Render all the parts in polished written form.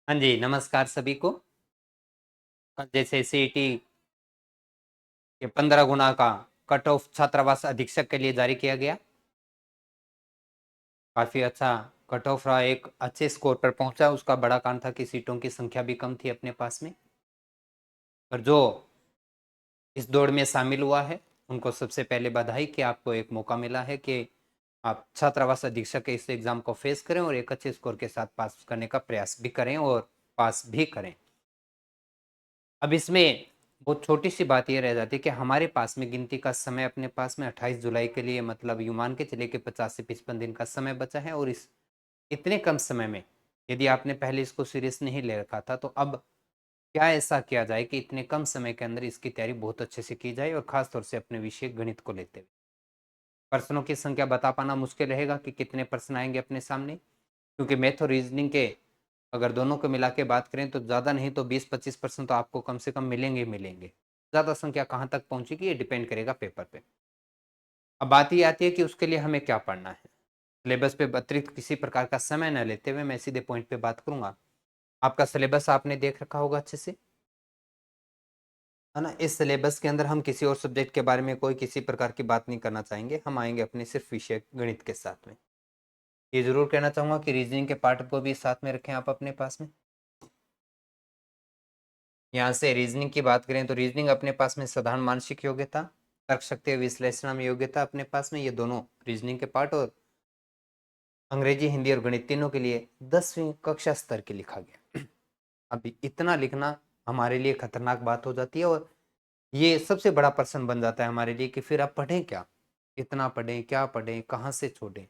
हाँ जी, नमस्कार सभी को। जैसे सीईटी के 15 गुना का कट ऑफ छात्रावास अधीक्षक के लिए जारी किया गया। काफ़ी अच्छा कट ऑफ रहा, एक अच्छे स्कोर पर पहुंचा। उसका बड़ा कारण था कि सीटों की संख्या भी कम थी अपने पास में। पर जो इस दौड़ में शामिल हुआ है, उनको सबसे पहले बधाई कि आपको एक मौका मिला है कि आप छात्रावास अधीक्षक के इस एग्ज़ाम को फेस करें और एक अच्छे स्कोर के साथ पास करने का प्रयास भी करें और पास भी करें। अब इसमें बहुत छोटी-सी बात ये रह जाती है कि हमारे पास में गिनती का समय अपने पास में 28 जुलाई के लिए, मतलब यूँ मान के चलिए कि 50 से 55 दिन का समय बचा है। और इस इतने कम समय में यदि आपने पहले इसको सीरियस नहीं ले रखा था, तो अब क्या ऐसा किया जाए कि इतने कम समय के अंदर इसकी तैयारी बहुत अच्छे से की जाए, और ख़ास तौर से अपने विषय गणित को लेते हुए। प्रश्नों की संख्या बता पाना मुश्किल रहेगा कि कितने प्रश्न आएँगे अपने सामने, क्योंकि मैथ और रीज़निंग के अगर दोनों को मिला के बात करें तो ज़्यादा नहीं तो 20-25% तो आपको कम से कम मिलेंगे ही मिलेंगे। ज़्यादा संख्या कहाँ तक पहुँचेगी, ये डिपेंड करेगा पेपर पे। अब बात ये आती है कि उसके लिए हमें क्या पढ़ना है। सिलेबस पे अतिरिक्त किसी प्रकार का समय न लेते हुए मैं सीधे पॉइंट पे बात करूँगा। आपका सिलेबस आपने देख रखा होगा अच्छे से, है ना? इस सिलेबस के अंदर हम किसी और सब्जेक्ट के बारे में कोई किसी प्रकार की बात नहीं करना चाहेंगे। हम आएँगे अपने सिर्फ़ विषय गणित के साथ में। ये ज़रूर कहना चाहूँगा कि रीज़निंग के पार्ट को भी साथ में रखें आप अपने पास में। यहाँ से रीजनिंग की बात करें तो रीजनिंग अपने पास में साधारण मानसिक योग्यता, तर्क शक्ति और विश्लेषण में योग्यता अपने पास में, ये दोनों रीजनिंग के पार्ट। और अंग्रेजी, हिंदी और गणित तीनों के लिए 10वीं कक्षा स्तर के लिखा गया। अभी इतना लिखना हमारे लिए खतरनाक बात हो जाती है, और ये सबसे बड़ा प्रश्न बन जाता है हमारे लिए कि फिर आप पढ़ें क्या? कितना पढ़ें, क्या पढ़ें, कहाँ से छोड़ें?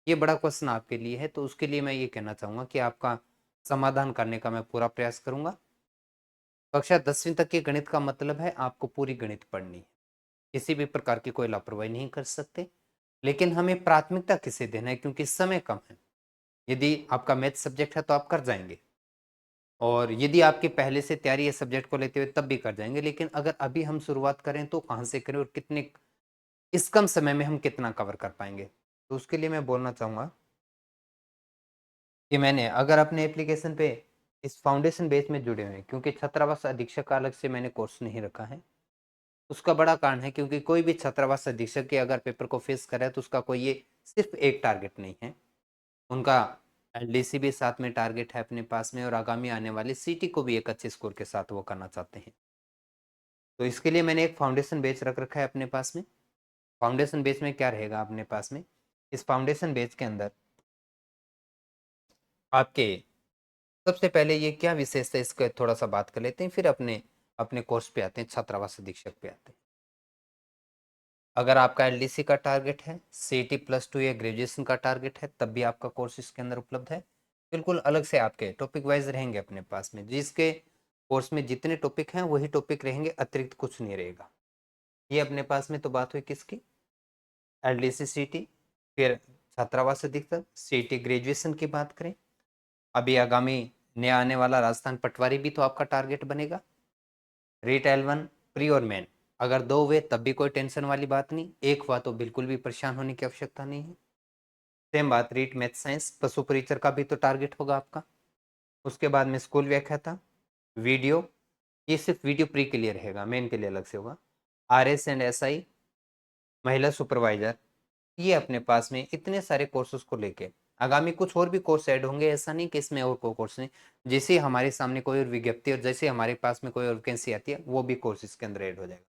ये बड़ा क्वेश्चन आपके लिए है, तो उसके लिए मैं ये कहना चाहूँगा कि आपका समाधान करने का मैं पूरा प्रयास करूँगा। कक्षा 10वीं तक के गणित का मतलब है आपको पूरी गणित पढ़नी है। किसी भी प्रकार की कोई लापरवाही नहीं कर सकते। लेकिन हमें प्राथमिकता किसे देना है, क्योंकि समय कम है। यदि आपका मैथ सब्जेक्ट है तो आप कर जाएँगे, और यदि आपकी पहले से तैयारी है सब्जेक्ट को लेते हुए तब भी कर जाएँगे। लेकिन अगर अभी हम शुरुआत करें तो कहाँ से करें और कितने इस कम समय में हम कितना कवर कर पाएँगे? तो उसके लिए मैं बोलना चाहूँगा कि मैंने अगर अपने एप्लीकेशन पे इस फाउंडेशन बैच में जुड़े हुए हैं, क्योंकि छात्रावास अधीक्षक का अलग से मैंने कोर्स नहीं रखा है। उसका बड़ा कारण है क्योंकि कोई भी छात्रावास अधीक्षक के अगर पेपर को फेस करे तो उसका कोई ये सिर्फ एक टारगेट नहीं है। उनका एलडीसी भी साथ में टारगेट है अपने पास में, और आगामी आने वाली सीटी को भी एक अच्छे स्कोर के साथ वो करना चाहते हैं। तो इसके लिए मैंने एक फाउंडेशन बैच रख रखा है अपने पास में। फाउंडेशन बैच में क्या रहेगा अपने पास में, इस फाउंडेशन बैच के अंदर आपके सबसे पहले ये क्या विशेषता है इसका थोड़ा सा बात कर लेते हैं, फिर अपने अपने कोर्स पे आते हैं, छात्रावास अधीक्षक पे आते हैं। अगर आपका एलडीसी का टारगेट है, सीईटी +2 या ग्रेजुएशन का टारगेट है, तब भी आपका कोर्स इसके अंदर उपलब्ध है। बिल्कुल अलग से आपके टॉपिक वाइज रहेंगे अपने पास में, जिसके कोर्स में जितने टॉपिक हैं वही टॉपिक रहेंगे, अतिरिक्त कुछ नहीं रहेगा। ये अपने पास में तो बात हुई किसकी, एलडीसी सीईटी। फिर छात्रावास अधीक्षक, सीईटी ग्रेजुएशन की बात करें, अभी आगामी नया आने वाला राजस्थान पटवारी भी तो आपका टारगेट बनेगा। रीट L1 प्री और मेन, अगर दो हुए तब भी कोई टेंशन वाली बात नहीं, एक हुआ तो बिल्कुल भी परेशान होने की आवश्यकता नहीं है। सेम बात रीट मैथ साइंस, पशु परिचर का भी तो टारगेट होगा आपका। उसके बाद में स्कूल व्याख्याता, वीडियो, ये सिर्फ वीडियो प्री के लिए रहेगा, मेन के लिए अलग से होगा। RS एंड SI, महिला सुपरवाइजर, ये अपने पास में इतने सारे कोर्सेज को लेके आगामी कुछ और भी कोर्स ऐड होंगे। ऐसा नहीं कि इसमें और कोई कोर्स नहीं, जैसे हमारे सामने कोई और विज्ञप्ति और जैसे हमारे पास में कोई और वैकेंसी आती है वो भी कोर्स इसके अंदर ऐड हो जाएगा।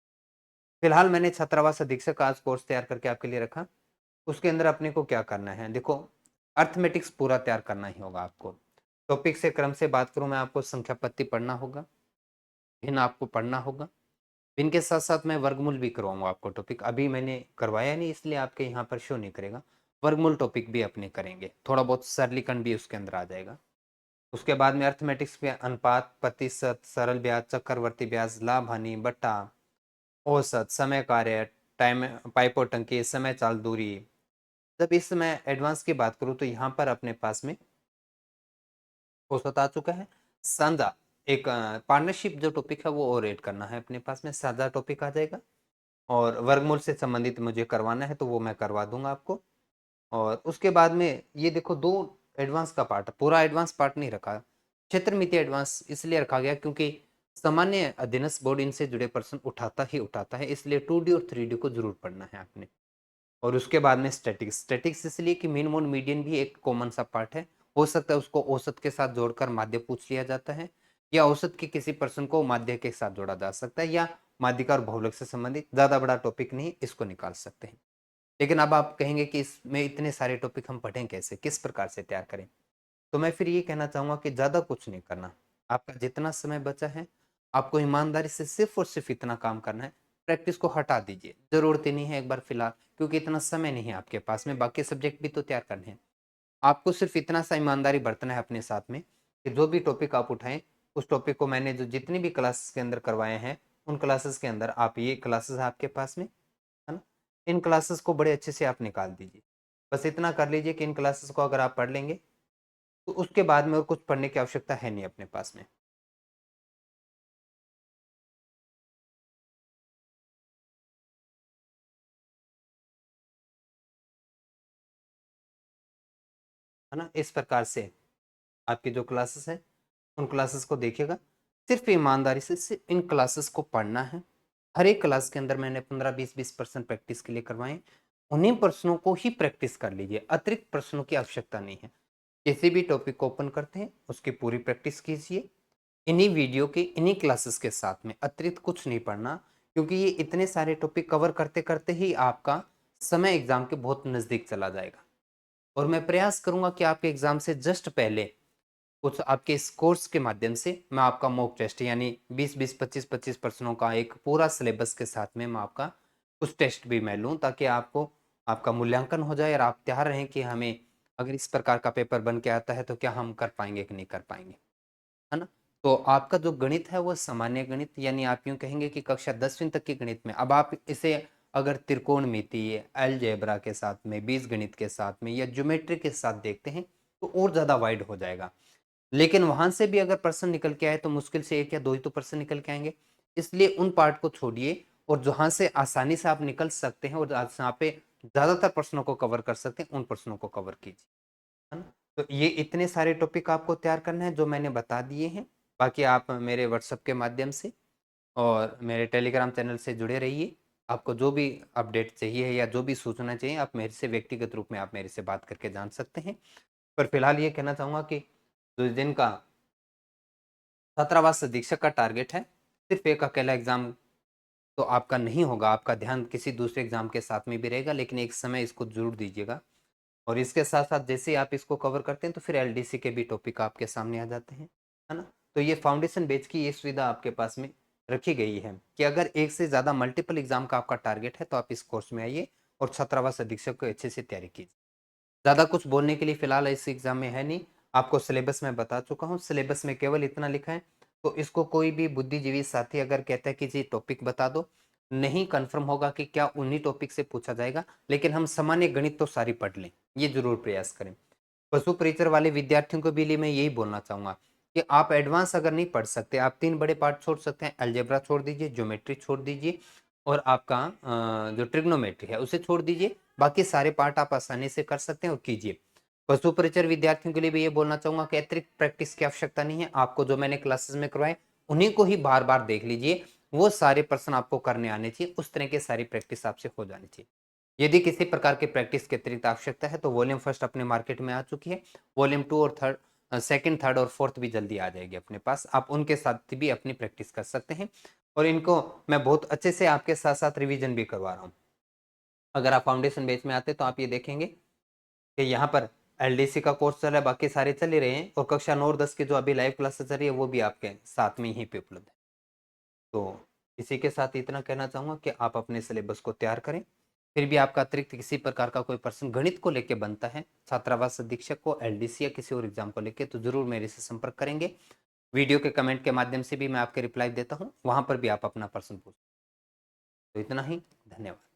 फिलहाल मैंने छात्रावास अधीक्षक का आज कोर्स तैयार करके आपके लिए रखा। उसके अंदर अपने को क्या करना है, देखो, अर्थमेटिक्स पूरा तैयार करना ही होगा आपको। टॉपिक से क्रम से बात करूं मैं, आपको संख्या पत्ती पढ़ना होगा, भिन्न आपको पढ़ना होगा। भिन्न के साथ साथ मैं वर्गमूल भी करवाऊंगा आपको टॉपिक, अभी मैंने करवाया नहीं इसलिए आपके यहाँ पर शो नहीं करेगा। वर्गमूल टॉपिक भी अपने करेंगे, थोड़ा बहुत सरलीकरण भी उसके अंदर आ जाएगा। उसके बाद में अर्थमेटिक्स में अनुपात, प्रतिशत, सरल ब्याज, चक्रवर्ती ब्याज, लाभ हानि, बट्टा, औसत, समय कार्य, टाइम, पाइपोटंकी, समय चाल दूरी। जब इस मैं एडवांस की बात करूं तो यहाँ पर अपने पास में औसत आ चुका है। साझा, एक पार्टनरशिप जो टॉपिक है वो और ऐड करना है अपने पास में, साझा टॉपिक आ जाएगा। और वर्गमूल से संबंधित मुझे करवाना है तो वो मैं करवा दूंगा आपको। और उसके बाद में ये देखो, दो एडवांस का पार्ट, पूरा एडवांस पार्ट नहीं रखा। क्षेत्र मिति एडवांस इसलिए रखा गया क्योंकि सामान्य अधीनस्थ बोर्ड इनसे जुड़े प्रश्न उठाता ही उठाता है, इसलिए 2D और 3D को जरूर पढ़ना है आपने। और उसके बाद में स्टैटिक्स, स्टैटिक्स इसलिए कि मीन मोड मीडियन भी एक कॉमन सा पार्ट है। हो सकता है उसको औसत के साथ जोड़कर माध्य पूछ लिया जाता है, या औसत के किसी पर्सन को माध्य के साथ जोड़ा जा सकता है, या माध्यिका और बहुलक से संबंधित ज्यादा बड़ा टॉपिक नहीं, इसको निकाल सकते हैं। लेकिन अब आप कहेंगे कि इसमें इतने सारे टॉपिक हम पढ़ें कैसे, किस प्रकार से तैयार करें? तो मैं फिर ये कहना चाहूंगा कि ज्यादा कुछ नहीं करना। आपका जितना समय बचा है, आपको ईमानदारी से सिर्फ और सिर्फ इतना काम करना है, प्रैक्टिस को हटा दीजिए, जरूरत ही नहीं है एक बार फिलहाल, क्योंकि इतना समय नहीं है आपके पास में, बाकी सब्जेक्ट भी तो तैयार करने हैं। आपको सिर्फ इतना सा ईमानदारी बरतना है अपने साथ में कि जो भी टॉपिक आप उठाएं, उस टॉपिक को मैंने जो जितनी भी क्लासेस के अंदर करवाए हैं, उन क्लासेस के अंदर आप, ये क्लासेस है आपके पास में, है ना, इन क्लासेस को बड़े अच्छे से आप निकाल दीजिए। बस इतना कर लीजिए कि इन क्लासेस को अगर आप पढ़ लेंगे तो उसके बाद में और कुछ पढ़ने की आवश्यकता है नहीं अपने पास में। है ना, इस प्रकार से आपकी जो क्लासेस है, उन क्लासेस को देखिएगा, सिर्फ ईमानदारी से सिर्फ इन क्लासेस को पढ़ना है। हर एक क्लास के अंदर मैंने 15-20% प्रैक्टिस के लिए करवाए, उन्हीं प्रश्नों को ही प्रैक्टिस कर लीजिए, अतिरिक्त प्रश्नों की आवश्यकता नहीं है। किसी भी टॉपिक को ओपन करते हैं, उसकी पूरी प्रैक्टिस कीजिए, इन्हीं वीडियो के इन्हीं क्लासेस के साथ में, अतिरिक्त कुछ नहीं पढ़ना, क्योंकि ये इतने सारे टॉपिक कवर करते करते ही आपका समय एग्जाम के बहुत नजदीक चला जाएगा। और मैं प्रयास करूंगा कि आपके एग्जाम से जस्ट पहले कुछ आपके इस कोर्स के माध्यम से मैं आपका मॉक टेस्ट, यानी 20-20, 25-25 प्रश्नों का एक पूरा सिलेबस के साथ में मैं आपका कुछ टेस्ट भी मैं लूँ, ताकि आपको आपका मूल्यांकन हो जाए और आप तैयार रहें कि हमें अगर इस प्रकार का पेपर बन के आता है तो क्या हम कर पाएंगे कि नहीं कर पाएंगे, है ना। तो आपका जो गणित है वो सामान्य गणित, यानी आप यूं कहेंगे कि कक्षा 10वीं तक के गणित में, अब आप इसे अगर त्रिकोणमिति, अलजेब्रा के साथ में, बीजगणित के साथ में, या ज्योमेट्री के साथ देखते हैं तो और ज्यादा वाइड हो जाएगा। लेकिन वहां से भी अगर प्रश्न निकल के आए तो मुश्किल से एक या दो ही तो प्रश्न निकल के आएंगे, इसलिए उन पार्ट को छोड़िए, और जहां से आसानी से आप निकल सकते हैं और जहाँ पे ज्यादातर प्रश्नों को कवर कर सकते हैं, उन प्रश्नों को कवर कीजिए, है ना। तो ये इतने सारे टॉपिक आपको तैयार करना है जो मैंने बता दिए हैं। बाकी आप मेरे व्हाट्सएप के माध्यम से और मेरे टेलीग्राम चैनल से जुड़े रहिए। आपको जो भी अपडेट चाहिए या जो भी सूचना चाहिए, आप मेरे से व्यक्तिगत रूप में आप मेरे से बात करके जान सकते हैं। पर फिलहाल ये कहना चाहूंगा कि जो दिन का छात्रावास अधीक्षक का टारगेट है, सिर्फ एक अकेला एग्जाम तो आपका नहीं होगा, आपका ध्यान किसी दूसरे एग्जाम के साथ में भी रहेगा, लेकिन एक समय इसको जरूर दीजिएगा। और इसके साथ साथ जैसे ही आप इसको कवर करते हैं तो फिर एलडीसी के भी टॉपिक आपके सामने आ जाते हैं, है ना। तो ये फाउंडेशन बेच की ये सुविधा आपके पास में रखी गई है कि अगर एक से ज़्यादा मल्टीपल एग्जाम का आपका टारगेट है तो आप इस कोर्स में आइए और छात्रावास अधीक्षक को अच्छे से तैयारी कीजिए। ज़्यादा कुछ बोलने के लिए फिलहाल इस एग्जाम में है नहीं। आपको सिलेबस में बता चुका हूँ, सिलेबस में केवल इतना लिखा है। तो इसको कोई भी बुद्धिजीवी साथी अगर कहता है कि जी टॉपिक बता दो, नहीं कंफर्म होगा कि क्या उन्हीं टॉपिक से पूछा जाएगा, लेकिन हम सामान्य गणित तो सारी पढ़ लें, ये जरूर प्रयास करें। पशु परिचर वाले विद्यार्थियों को भी लिए मैं यही बोलना चाहूंगा कि आप एडवांस अगर नहीं पढ़ सकते, आप तीन बड़े पार्ट छोड़ सकते हैं, अलजेब्रा छोड़ दीजिए, ज्योमेट्री छोड़ दीजिए, और आपका जो ट्रिग्नोमेट्री है उसे छोड़ दीजिए, बाकी सारे पार्ट आप आसानी से कर सकते हैं और कीजिए। पशु परिचर विद्यार्थियों के लिए भी ये बोलना चाहूंगा कि अतिरिक्त प्रैक्टिस की आवश्यकता नहीं है, आपको जो मैंने क्लासेस में करवाए उन्हीं को ही बार बार देख लीजिए, वो सारे प्रश्न आपको करने आने चाहिए, उस तरह की सारी प्रैक्टिस आपसे हो जानी चाहिए। यदि किसी प्रकार की प्रैक्टिस की अतिरिक्त आवश्यकता है तो वॉल्यूम फर्स्ट अपने मार्केट में आ चुकी है, वॉल्यूम टू और थर्ड, सेकंड, थर्ड और फोर्थ भी जल्दी आ जाएगी अपने पास, आप उनके साथ भी अपनी प्रैक्टिस कर सकते हैं। और इनको मैं बहुत अच्छे से आपके साथ साथ रिवीजन भी करवा रहा हूँ। अगर आप फाउंडेशन बेस में आते तो आप ये देखेंगे कि यहाँ पर एलडीसी का कोर्स चल रहा है, बाकी सारे चल ही रहे हैं, और कक्षा 9 और 10 की जो अभी लाइव क्लासेस चल रही है वो भी आपके साथ में यहीं पे उपलब्ध है। तो इसी के साथ इतना कहना चाहूंगा कि आप अपने सिलेबस को तैयार करें। फिर भी आपका अतिरिक्त किसी प्रकार का कोई प्रश्न गणित को लेके बनता है, छात्रावास अधीक्षक को, एलडीसी या किसी और एग्जाम को लेके, तो जरूर मेरे से संपर्क करेंगे। वीडियो के कमेंट के माध्यम से भी मैं आपके रिप्लाई देता हूँ, वहां पर भी आप अपना प्रश्न पूछ। तो इतना ही, धन्यवाद।